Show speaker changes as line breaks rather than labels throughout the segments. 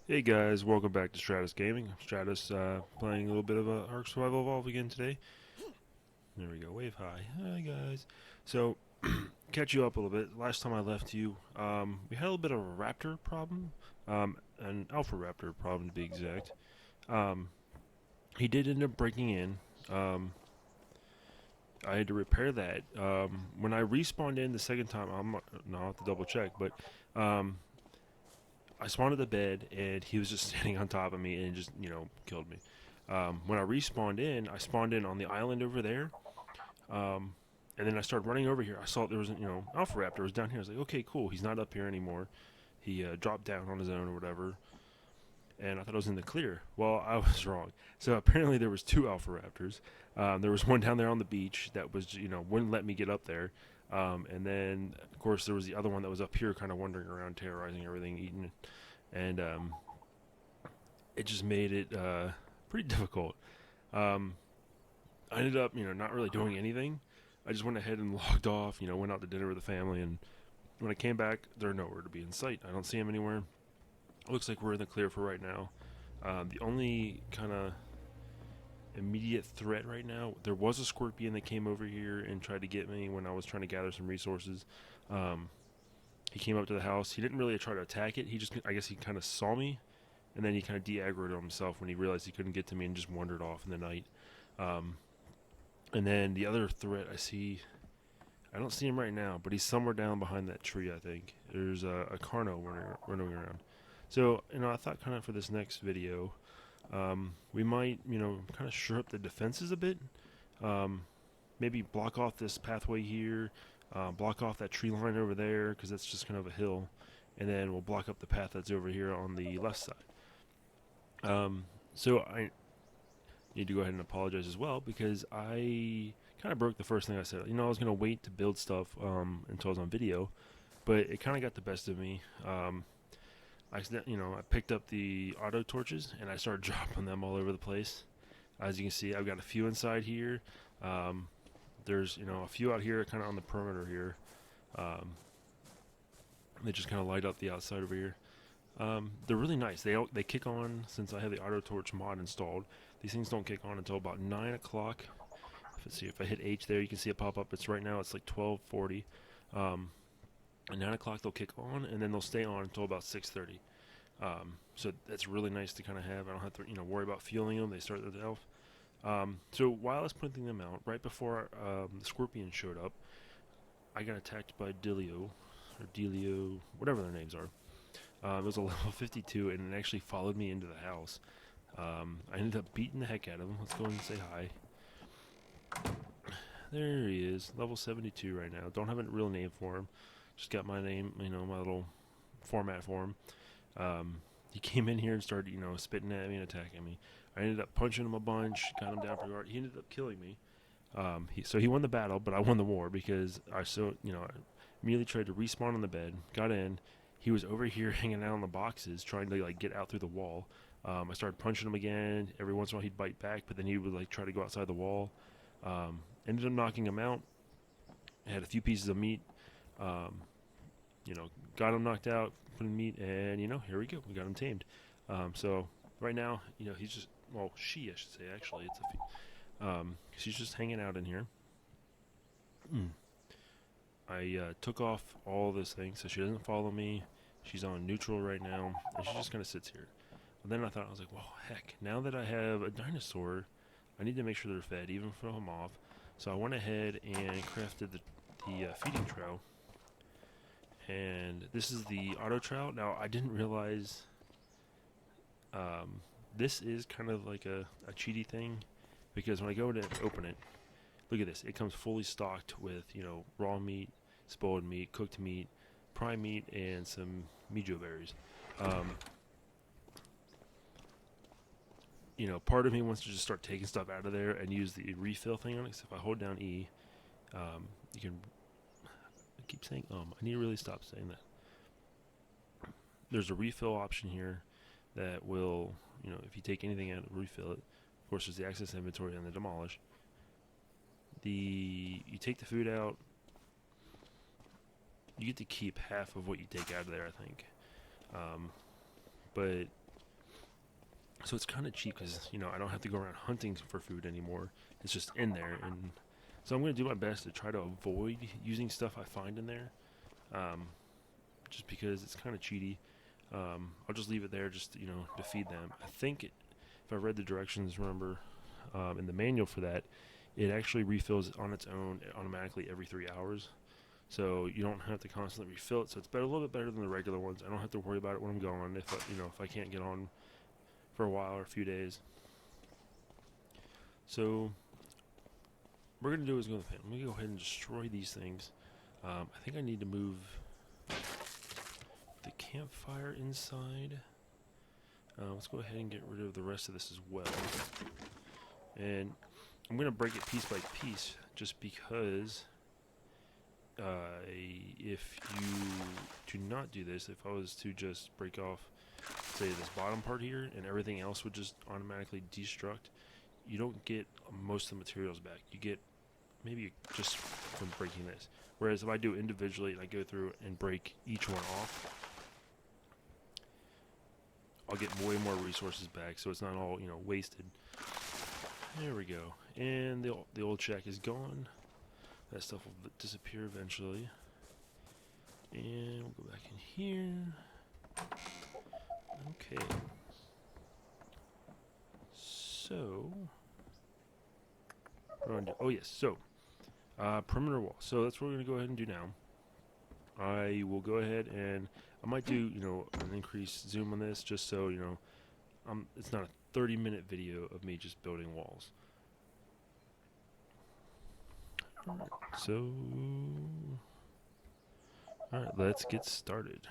Hey guys, welcome back to Strados Gaming. Strados playing a little bit of ARK Survival Evolve again today. There we go, wave high. Hi guys. So, catch you up a little bit. Last time I left you, we had a little bit of a raptor problem, an alpha raptor problem to be exact. Um, he did end up breaking in. Um, I had to repair that. When I respawned in the second time, I'll have to double check, but um, I spawned at the bed and he was just standing on top of me and just killed me. When I respawned in, I spawned in on the island over there, and then I started running over here. I saw there was Alpha Raptor was down here. I was like, okay, cool. He's not up here anymore. He dropped down on his own or whatever, and I thought I was in the clear. Well, I was wrong. So apparently there was two Alpha Raptors. There was one down there on the beach that was wouldn't let me get up there. And then, of course, there was the other one that was up here, kind of wandering around, terrorizing everything, eating, and it just made it pretty difficult. Um, I ended up, not really doing anything. I just went ahead and logged off. Went out to dinner with the family, and when I came back, they're nowhere to be in sight. I don't see them anywhere. It looks like we're in the clear for right now. The only kind of immediate threat right now, there was a scorpion that came over here and tried to get me when I was trying to gather some resources. Um, he came up to the house. He didn't really try to attack it. I guess he kind of saw me, and then he kind of de-aggroed himself when he realized he couldn't get to me and just wandered off in the night. Um, and then the other threat I see, I don't see him right now, but he's somewhere down behind that tree. I think there's a Carno running around. So I thought kind of for this next video, we might kind of shore up the defenses a bit. Um, Maybe block off this pathway here, block off that tree line over there because that's just kind of a hill, and then we'll block up the path that's over here on the left side. So I need to go ahead and apologize as well because I kind of broke the first thing I said. I was gonna wait to build stuff until I was on video, but it kind of got the best of me. I picked up the auto torches and I started dropping them all over the place. As you can see, I've got a few inside here. Um, there's a few out here, kind of on the perimeter here. Um, they just kind of light up the outside over here. They're really nice. They kick on since I have the auto torch mod installed. These things don't kick on until about 9 o'clock. Let's see if I hit H there, you can see it pop up. It's right now. It's like 12:40. Um, at 9 o'clock they'll kick on, and then they'll stay on until about 6:30. So that's really nice to kind of have. I don't have to worry about fueling them. They start themselves. So while I was printing them out, right before the scorpion showed up, I got attacked by Dilo or Delio, whatever their names are. It was a level 52, and it actually followed me into the house. I ended up beating the heck out of him. Let's go and say hi. There he is, level 72 right now. Don't have a real name for him. Just got my name, my little format for him. He came in here and started, spitting at me and attacking me. I ended up punching him a bunch, got him down for guard. He ended up killing me. So he won the battle, but I won the war because I immediately tried to respawn on the bed, got in. He was over here hanging out on the boxes, trying to get out through the wall. I started punching him again. Every once in a while he'd bite back, but then he would try to go outside the wall. Ended up knocking him out. Had a few pieces of meat. Um, Got him knocked out, put in meat, and here we go. We got him tamed. So right now, he's just she I should say actually she's just hanging out in here. I took off all this thing so she doesn't follow me. She's on neutral right now, and she just kind of sits here. And then I was like, well, heck, now that I have a dinosaur, I need to make sure they're fed, even throw them off. So I went ahead and crafted the feeding trough. And this is the auto trout. Now, I didn't realize this is kind of like a cheaty thing because when I go to open it, look at this. It comes fully stocked with, raw meat, spoiled meat, cooked meat, prime meat, and some mijo berries. Um, part of me wants to just start taking stuff out of there and use the refill thing on it. So if I hold down E, you can. I keep saying I need to really stop saying that. There's a refill option here that will, if you take anything out, refill it. Of course, there's the access inventory and the demolish. You take the food out, you get to keep half of what you take out of there, I think. But So it's kind of cheap because, you know, I don't have to go around hunting for food anymore. It's just in there. And so I'm going to do my best to try to avoid using stuff I find in there. Um, just because it's kind of cheaty. I'll just leave it there just, you know, to feed them. I think if I read the directions, remember, in the manual for that, it actually refills on its own automatically every 3 hours. So you don't have to constantly refill it. So it's better, a little bit better than the regular ones. I don't have to worry about it when I'm gone. If if I can't get on for a while or a few days. So what we're gonna do is go to the pan. I'm gonna go ahead and destroy these things. I think I need to move the campfire inside. Let's go ahead and get rid of the rest of this as well. And I'm going to break it piece by piece just because if you do not do this, if I was to just break off, say, this bottom part here and everything else would just automatically destruct, you don't get most of the materials back. You get maybe just from breaking this. Whereas if I do individually and I go through and break each one off, I'll get way more resources back, so it's not all, you know, wasted. There we go. And the old shack is gone. That stuff will disappear eventually. And we'll go back in here. Okay. So, what do I do? Oh yes, so perimeter wall. So that's what we're gonna go ahead and do now. I will go ahead and I might do, you know, an increased zoom on this just so, you know, it's not a 30-minute video of me just building walls. So, alright, let's get started.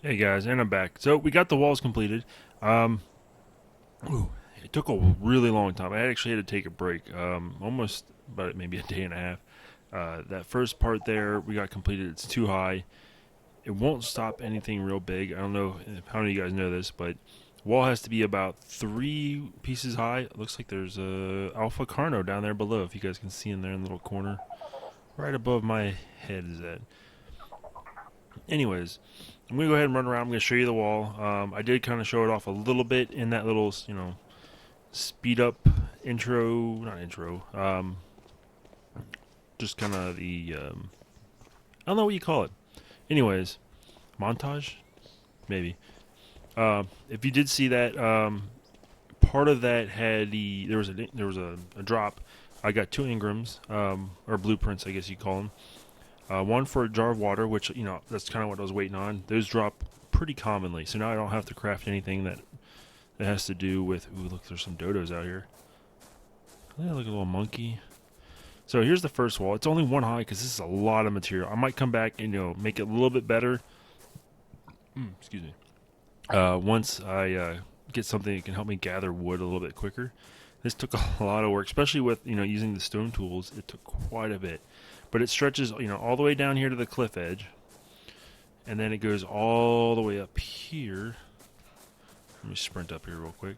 Hey guys, and I'm back. So we got the walls completed. Um, it took a really long time. I actually had to take a break, almost about maybe a day and a half. That first part there we got completed. It's too high. It won't stop anything real big. I don't know how many of you guys know this, but wall has to be about 3 pieces high. It looks like there's a Alpha Carno down there below. If you guys can see in there in the little corner, right above my head is that. Anyways, I'm gonna go ahead and run around. I'm gonna show you the wall. I did kind of show it off a little bit in that little, speed up intro, not intro. Just kind of the I don't know what you call it. Anyways, montage, maybe. If you did see that, part of that had there was a drop. I got 2 engrams, or blueprints, I guess you call them. One for a jar of water, which that's kind of what I was waiting on. Those drop pretty commonly, so now I don't have to craft anything that has to do with. Ooh, look, there's some dodos out here. Yeah, look, a little monkey. So here's the first wall. It's only 1 high because this is a lot of material. I might come back and make it a little bit better. Excuse me. Once I get something that can help me gather wood a little bit quicker. This took a lot of work, especially with using the stone tools. It took quite a bit, but it stretches all the way down here to the cliff edge, and then it goes all the way up here. Let me sprint up here real quick.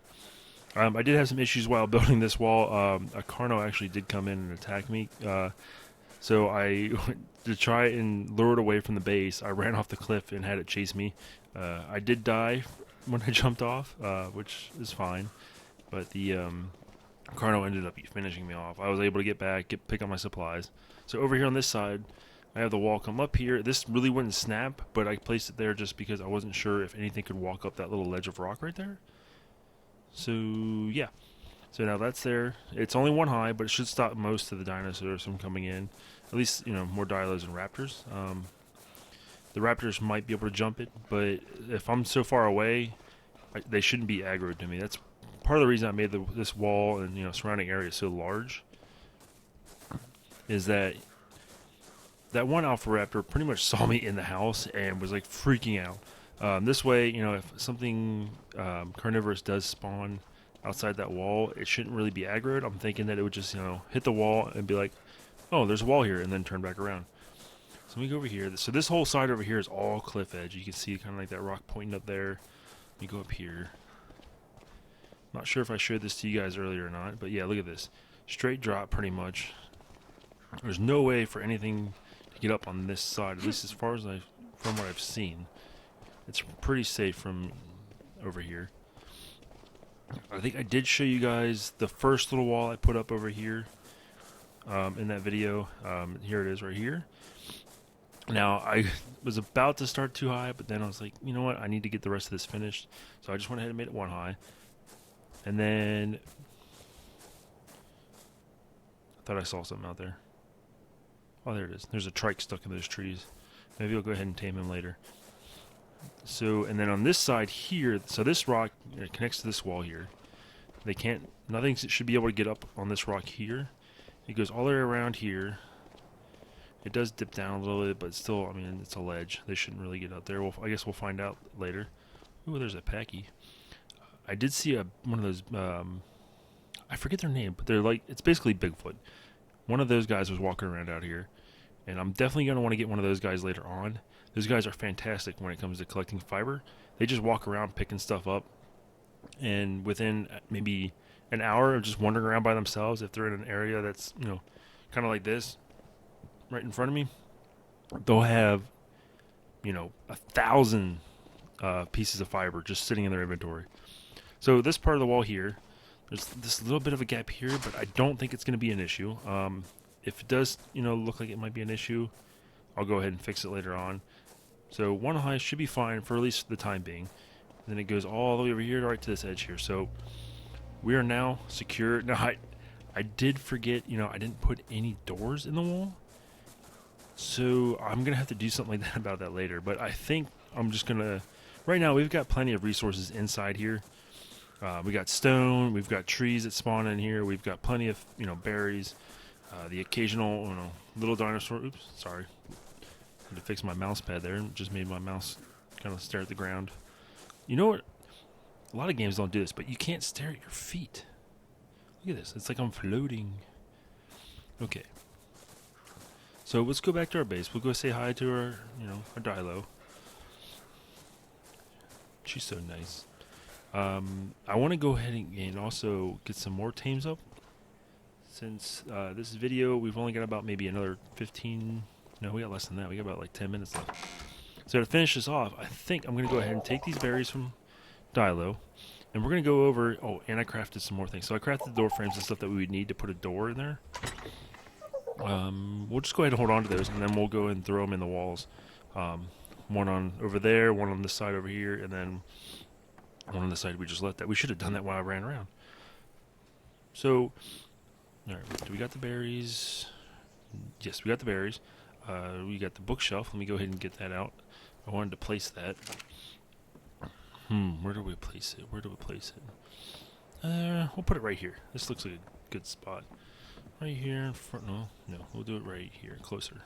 I did have some issues while building this wall. A Carno actually did come in and attack me, so I to try and lure it away from the base. I ran off the cliff and had it chase me. I did die when I jumped off, which is fine, but the Carno ended up finishing me off. I was able to get back, pick up my supplies. So over here on this side, I have the wall come up here. This really wouldn't snap, but I placed it there just because I wasn't sure if anything could walk up that little ledge of rock right there. So yeah. So now that's there. It's only 1 high, but it should stop most of the dinosaurs from coming in. At least, more Dilos and Raptors. The Raptors might be able to jump it, but if I'm so far away, they shouldn't be aggroed to me. That's part of the reason I made this wall and surrounding area so large. Is that one Alpha Raptor pretty much saw me in the house and was like freaking out. This way, if something carnivorous does spawn outside that wall, it shouldn't really be aggroed. I'm thinking that it would just hit the wall and be like, oh, there's a wall here, and then turn back around. So let me go over here. So this whole side over here is all cliff edge. You can see kind of like that rock pointing up there. Let me go up here. Not sure if I showed this to you guys earlier or not, but yeah, look at this. Straight drop pretty much. There's no way for anything to get up on this side, at least as far as from what I've seen. It's pretty safe from over here. I think I did show you guys the first little wall I put up over here in that video. Here it is right here. Now, I was about to start too high, but then I was like, you know what? I need to get the rest of this finished. So I just went ahead and made it 1 high. And then I thought I saw something out there. Oh, there it is. There's a trike stuck in those trees. Maybe I'll go ahead and tame him later. So, and then on this side here, so this rock connects to this wall here. Nothing should be able to get up on this rock here. It goes all the way around here. It does dip down a little bit, but still, I mean, it's a ledge. They shouldn't really get up there. I guess we'll find out later. Ooh, there's a Packy. I did see one of those, I forget their name, but they're like, it's basically Bigfoot. One of those guys was walking around out here, and I'm definitely going to want to get one of those guys later on. Those guys are fantastic when it comes to collecting fiber. They just walk around picking stuff up, and within maybe an hour of just wandering around by themselves, if they're in an area that's, kind of like this, right in front of me, they'll have, 1,000 pieces of fiber just sitting in their inventory. So this part of the wall here, there's this little bit of a gap here, but I don't think it's going to be an issue. If it does, look like it might be an issue, I'll go ahead and fix it later on. So 1 high should be fine for at least the time being. And then it goes all the way over here right to this edge here. So we are now secure. Now I did forget, I didn't put any doors in the wall. So I'm going to have to do something like that about that later. But I think I'm just going to, right now we've got plenty of resources inside here. We got stone, we've got trees that spawn in here, we've got plenty of, berries, the occasional, little dinosaur. Oops, sorry. I had to fix my mouse pad there. Just made my mouse kind of stare at the ground. You know what? A lot of games don't do this, but you can't stare at your feet. Look at this. It's like I'm floating. Okay. So let's go back to our base. We'll go say hi to our, our Dilo. She's so nice. I want to go ahead and also get some more tames up. Since this video, we've only got about maybe another 15... No, we got less than that. We got about like 10 minutes left. So to finish this off, I think I'm going to go ahead and take these berries from Dilo. And we're going to go over... Oh, and I crafted some more things. So I crafted the door frames and stuff that we would need to put a door in there. We'll just go ahead and hold on to those, and then we'll go and throw them in the walls. One on over there, one on this side over here, and then one on the side we just left that. We should have done that while I ran around. So, alright, we got the berries. Yes, we got the berries. We got the bookshelf. Let me go ahead and get that out. I wanted to place that. Where do we place it? We'll put it right here. This looks like a good spot. Right here in front. No, we'll do it right here, closer.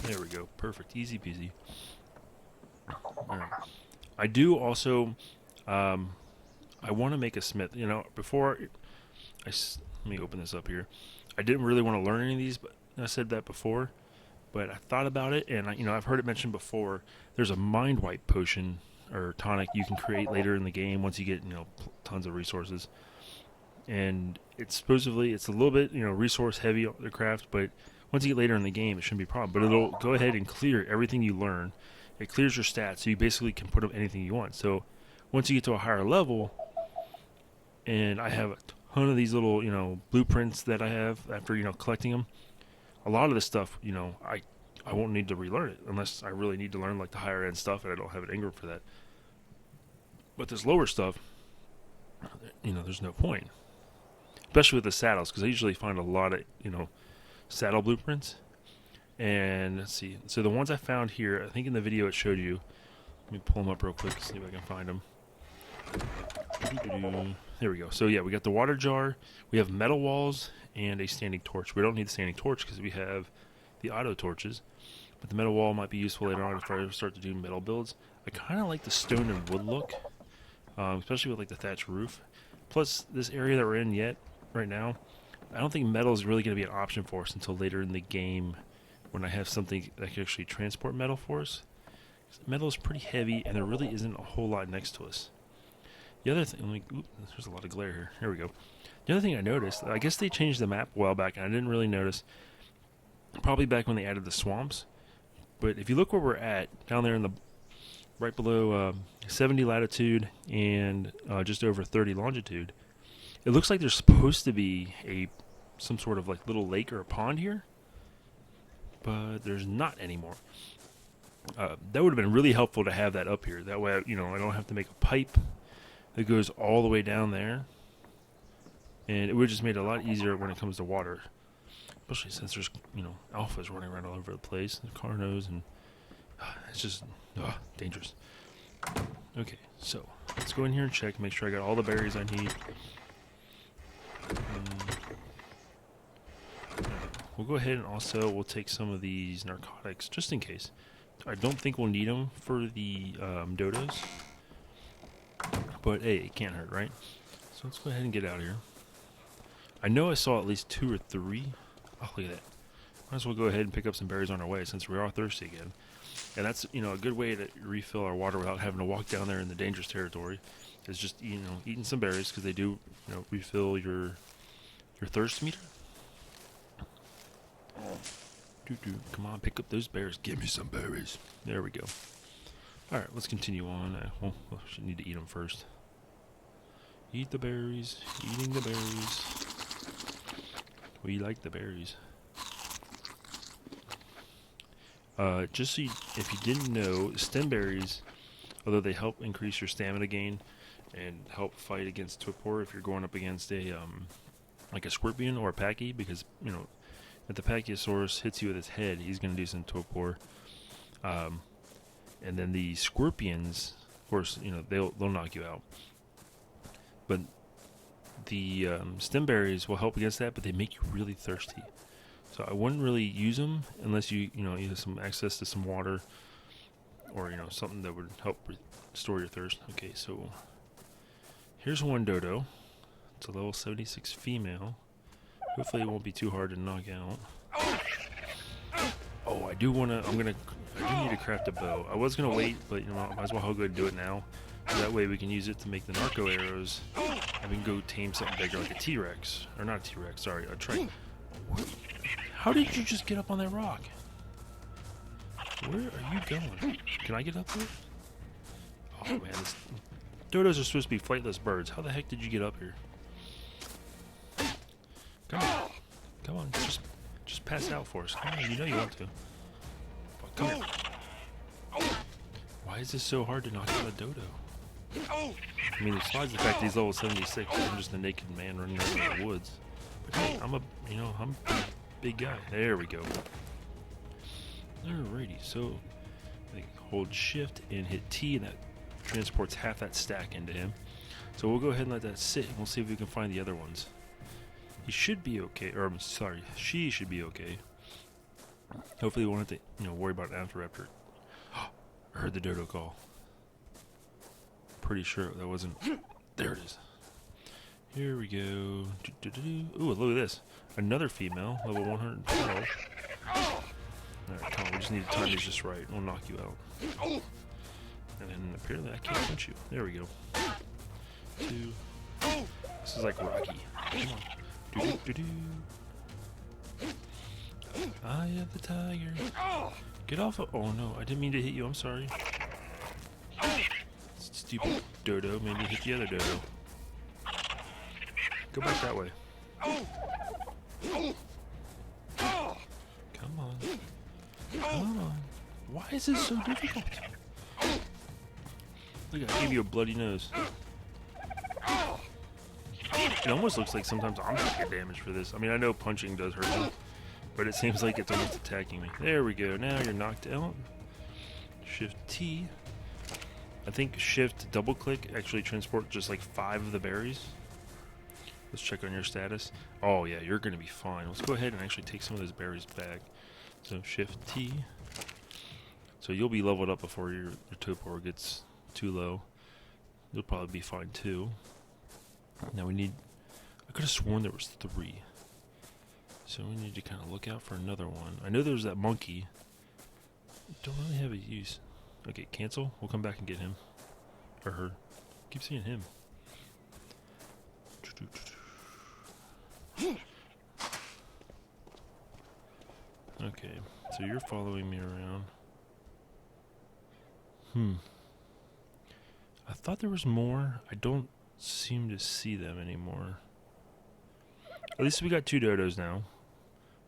There we go. Perfect. Easy peasy. Alright. I do also, I want to make a smith. Before, let me open this up here. I didn't really want to learn any of these, but I said that before. But I thought about it, and I've heard it mentioned before. There's a mind wipe potion or tonic you can create later in the game once you get tons of resources. And it's a little bit resource heavy the craft, but once you get later in the game, it shouldn't be a problem. But it'll go ahead and clear everything you learn. It clears your stats, so you basically can put up anything you want. So once you get to a higher level, and I have a ton of these little blueprints that I have after collecting them. A lot of this stuff, I won't need to relearn it unless I really need to learn like the higher end stuff, and I don't have an engram for that. But this lower stuff, there's no point. Especially with the saddles, because I usually find a lot of, saddle blueprints. And let's see. So the ones I found here, I think in the video it showed you. Let me pull them up real quick and see if I can find them. There we go. So yeah, we got the water jar. We have metal walls and a standing torch. We don't need the standing torch because we have the auto torches. But the metal wall might be useful later on if I start to do metal builds. I kind of like the stone and wood look, especially with like the thatch roof. Plus, this area that we're in right now, I don't think metal is really going to be an option for us until later in the game when I have something that can actually transport metal for us. Metal is pretty heavy, and there really isn't a whole lot next to us. The other thing, there's a lot of glare here. Here we go. The other thing I noticed, I guess they changed the map a while back, and I didn't really notice. Probably back when they added the swamps. But if you look where we're at, down there right below 70 latitude and just over 30 longitude, it looks like there's supposed to be some sort of like little lake or a pond here, but there's not anymore. That would have been really helpful to have that up here. That way, I don't have to make a pipe that goes all the way down there, and it would have just made it a lot easier when it comes to water, especially since there's alphas running around all over the place, and Carnos, and it's just dangerous. Okay, so let's go in here and check, make sure I got all the berries I need. We'll go ahead and also we'll take some of these narcotics just in case. I don't think we'll need them for the Dodos, but hey, it can't hurt, right? So let's go ahead and get out of here. I know I saw at least 2 or 3. Oh, look at that. Might as well go ahead and pick up some berries on our way since we are thirsty again. And that's a good way to refill our water without having to walk down there in the dangerous territory. Is just eating some berries because they do refill your thirst meter. Come on, pick up those berries. Give me some berries. There we go. All right, let's continue on. Well, should need to eat them first. Eat the berries. Eating the berries. We like the berries. Just so if you didn't know, stem berries, although they help increase your stamina gain and help fight against torpor if you're going up against a like a scorpion or a packy, because if the Pachyosaurus hits you with his head, he's going to do some torpor. And then the scorpions, of course, they'll knock you out. But the stem berries will help against that, but they make you really thirsty. So I wouldn't really use them unless you have some access to some water, or something that would help restore your thirst. Okay, so here's one dodo. It's a level 76 female. Hopefully it won't be too hard to knock out. Oh, I do need to craft a bow. I was gonna wait, but might as well go ahead and do it now. So that way we can use it to make the narco arrows, and we can go tame something bigger like a T-Rex. Or not a T-Rex, sorry, a Triton. How did you just get up on that rock? Where are you going? Can I get up there? Oh man, dodos are supposed to be flightless birds. How the heck did you get up here? Come on, just pass out for us. Come on, you know you want to. Oh, come here. Why is this so hard to knock out a dodo? I mean, besides the fact that he's level 76, I'm just a naked man running around in the woods. But hey, I'm a big guy. There we go. Alrighty, so I hold shift and hit T, and that transports half that stack into him. So we'll go ahead and let that sit, and we'll see if we can find the other ones. He should be okay, or I'm sorry, she should be okay. Hopefully we won't have to, worry about an after raptor. I heard the dodo call. Pretty sure that wasn't. There it is. Here we go. Ooh, look at this. Another female, level 112. Alright, come on, we just need to time these just right. We'll knock you out. And then apparently I can't punch you. There we go. 2. This is like Rocky. Come on. Do-do-do-do. I am the tiger. Get off of. Oh no, I didn't mean to hit you. I'm sorry. Stupid dodo made me hit the other dodo. Go back that way. Come on. Come on. Why is this so difficult? Look, I gave you a bloody nose. It almost looks like sometimes I'm taking damage for this. I mean, I know punching does hurt me, but it seems like it's almost attacking me. There we go. Now you're knocked out. Shift T. I think Shift double click actually transport just like 5 of the berries. Let's check on your status. Oh yeah, you're gonna be fine. Let's go ahead and actually take some of those berries back. So Shift T. So you'll be leveled up before your torpor gets too low. You'll probably be fine too. Now we need. I could have sworn there was 3. So we need to kind of look out for another one. I know there's that monkey. Don't really have a use. Okay, cancel. We'll come back and get him. Or her. Keep seeing him. Okay, so you're following me around. I thought there was more. I don't seem to see them anymore. At least we got 2 dodos now.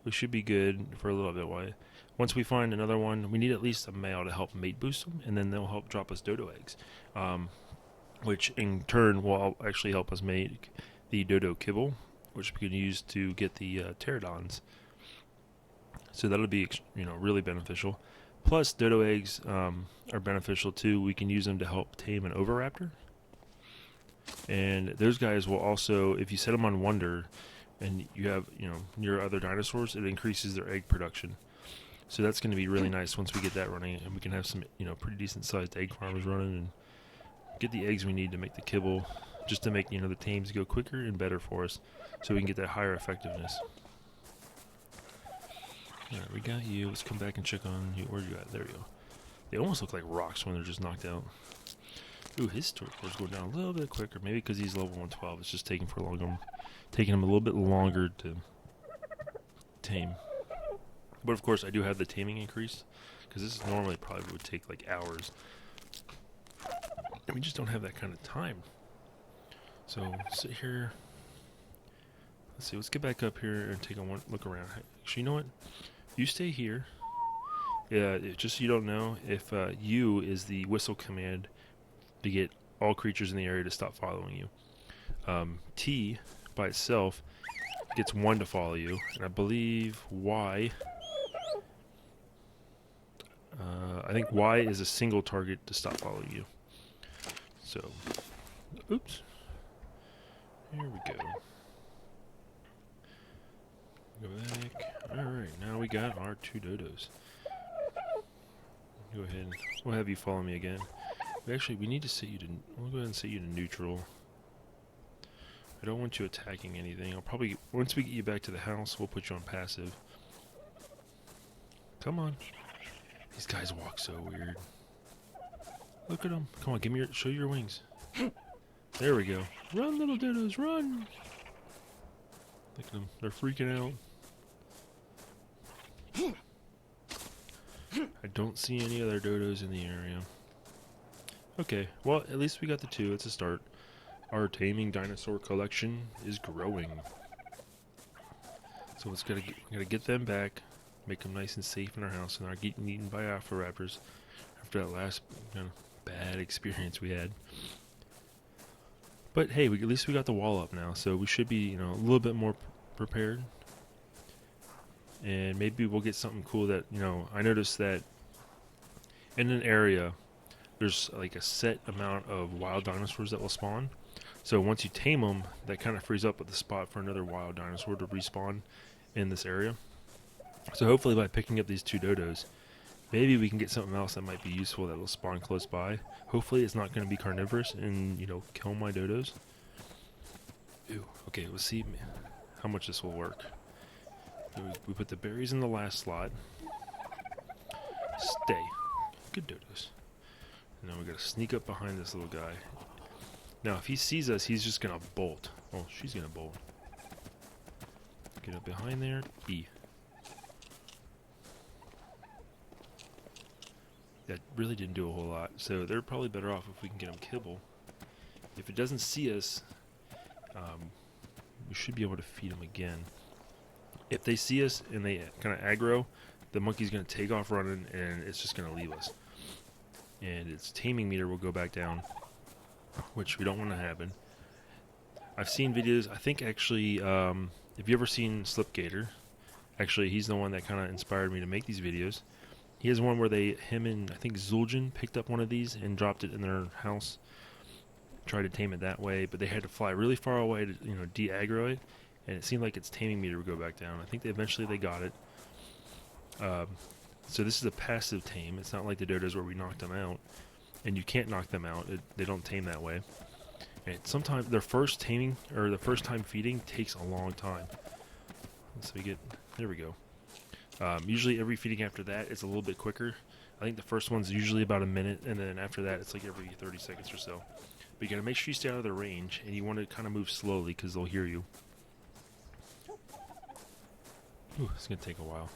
We should be good for a little bit. Why? Once we find another one, we need at least a male to help mate boost them, and then they'll help drop us dodo eggs, which in turn will actually help us make the dodo kibble, which we can use to get the pterodons. So that'll be really beneficial. Plus, dodo eggs are beneficial too. We can use them to help tame an oviraptor. And those guys will also, if you set them on Wonder, and you have your other dinosaurs, it increases their egg production. So that's going to be really nice once we get that running, and we can have some pretty decent sized egg farmers running and get the eggs we need to make the kibble, just to make the tames go quicker and better for us, so we can get that higher effectiveness. Alright, we got you. Let's come back and check on you. Where you at? There you go. They almost look like rocks when they're just knocked out. Ooh, his torpor's going down a little bit quicker. Maybe because he's level 112. It's just taking him a little bit longer to tame. But of course, I do have the taming increased, because this normally probably would take like hours. And we just don't have that kind of time. So, sit here. Let's see, let's get back up here and take a look around. Actually, you know what? You stay here. Yeah, just so you don't know, if U is the whistle command to get all creatures in the area to stop following you. T, by itself, gets 1 to follow you. And I believe Y... I think Y is a single target to stop following you. So, oops. Here we go. Go back. Alright, now we got our 2 dodos. go ahead and we'll have you follow me again. Actually, we need to set you to. We'll go ahead and set you to neutral. I don't want you attacking anything. I'll probably, once we get you back to the house, we'll put you on passive. Come on. These guys walk so weird. Look at them. Come on, give me your, show your wings. There we go. Run, little Dodos, run! Look at them. They're freaking out. I don't see any other Dodos in the area. Okay, well, at least we got the 2. It's a start. Our taming dinosaur collection is growing. So we gotta get them back, make them nice and safe in our house, and not getting eaten by raptors after that last kind of bad experience we had. But hey, at least we got the wall up now, so we should be, a little bit more prepared. And maybe we'll get something cool that, I noticed that in an area, there's like a set amount of wild dinosaurs that will spawn. So once you tame them, that kind of frees up the spot for another wild dinosaur to respawn in this area. So hopefully by picking up these 2 Dodos, maybe we can get something else that might be useful that will spawn close by. Hopefully it's not going to be carnivorous and, kill my Dodos. Ooh, okay, let's see how much this will work. We put the berries in the last slot. Stay. Good Dodos. And now we gotta sneak up behind this little guy. Now, if he sees us, he's just gonna bolt. Oh, she's gonna bolt. Get up behind there. E. That really didn't do a whole lot. So they're probably better off if we can get them kibble. If it doesn't see us, we should be able to feed them again. If they see us and they kind of aggro, the monkey's going to take off running and it's just going to leave us. And its taming meter will go back down, which we don't want to happen. I've seen videos, I think actually, if you ever seen Slipgator, actually he's the one that kind of inspired me to make these videos. He has one where him and I think Zul'jin picked up one of these and dropped it in their house. Tried to tame it that way, but they had to fly really far away to, de-aggro it. And it seemed like its taming meter would go back down. I think eventually they got it. So this is a passive tame. It's not like the Dodos where we knocked them out. And you can't knock them out. They don't tame that way. And sometimes their first taming, or the first time feeding, takes a long time. So there we go. Usually every feeding after that is a little bit quicker. I think the first one's usually about a minute, and then after that it's like every 30 seconds or so. But you gotta make sure you stay out of their range, and you want to kind of move slowly because they'll hear you. Ooh, it's gonna take a while.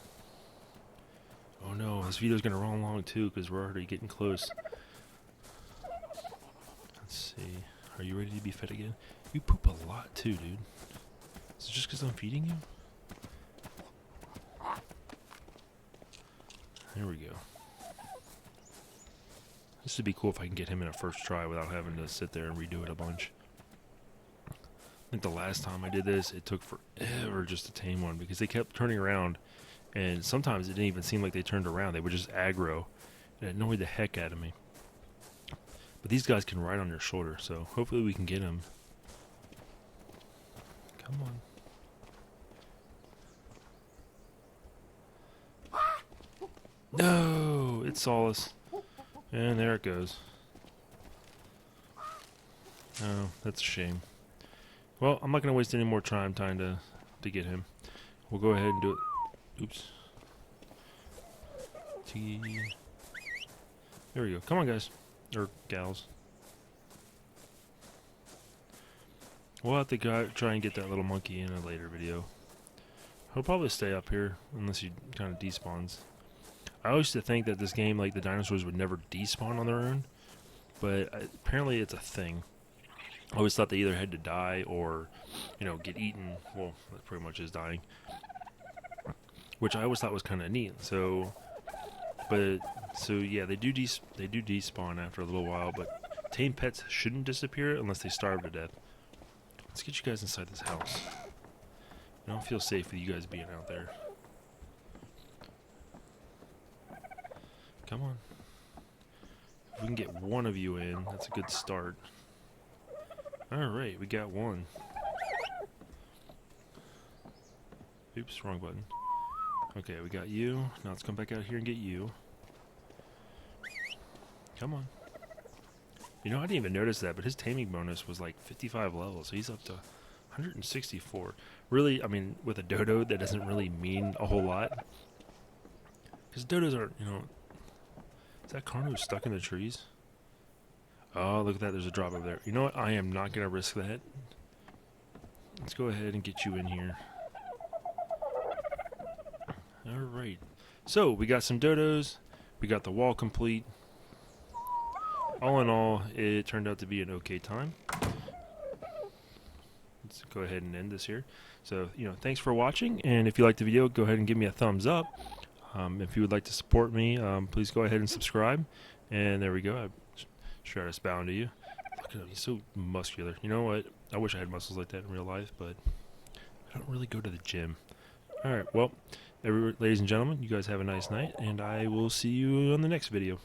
Oh no, this video's gonna run long too because we're already getting close. Let's see. Are you ready to be fed again? You poop a lot too, dude. Is it just because I'm feeding you? There we go. This would be cool if I can get him in a first try without having to sit there and redo it a bunch. I think the last time I did this, it took forever just to tame one because they kept turning around, and sometimes it didn't even seem like they turned around. They would just aggro, and it annoyed the heck out of me. But these guys can ride on your shoulder, so hopefully we can get him. Come on. No! It saw us. And there it goes. Oh, that's a shame. Well, I'm not going to waste any more time trying to get him. We'll go ahead and do it. Oops. There we go. Come on, guys. Or gals. We'll have to try and get that little monkey in a later video. He'll probably stay up here unless he kind of despawns. I always used to think that this game, like the dinosaurs, would never despawn on their own, but apparently it's a thing. I always thought they either had to die or, get eaten. Well, that pretty much is dying, which I always thought was kind of neat. So yeah, they do despawn after a little while, but tame pets shouldn't disappear unless they starve to death. Let's get you guys inside this house. I don't feel safe with you guys being out there. Come on. If we can get one of you in, that's a good start. Alright, we got one. Oops, wrong button. Okay, we got you. Now let's come back out here and get you. Come on. You know, I didn't even notice that, but his taming bonus was like 55 levels, so he's up to 164. Really, I mean, with a dodo, that doesn't really mean a whole lot. Because dodos are, you know... Is that Carno stuck in the trees? Oh, look at that, there's a drop over there. You know what, I am not going to risk that. Let's go ahead and get you in here. Alright. So, we got some dodos. We got the wall complete. All in all, it turned out to be an okay time. Let's go ahead and end this here. So, you know, thanks for watching, and if you liked the video, go ahead and give me a thumbs up. If you would like to support me, please go ahead and subscribe. And there we go. Strados bowing to you. Look at him, he's so muscular. You know what? I wish I had muscles like that in real life, but I don't really go to the gym. Alright, well, ladies and gentlemen, you guys have a nice night, and I will see you on the next video.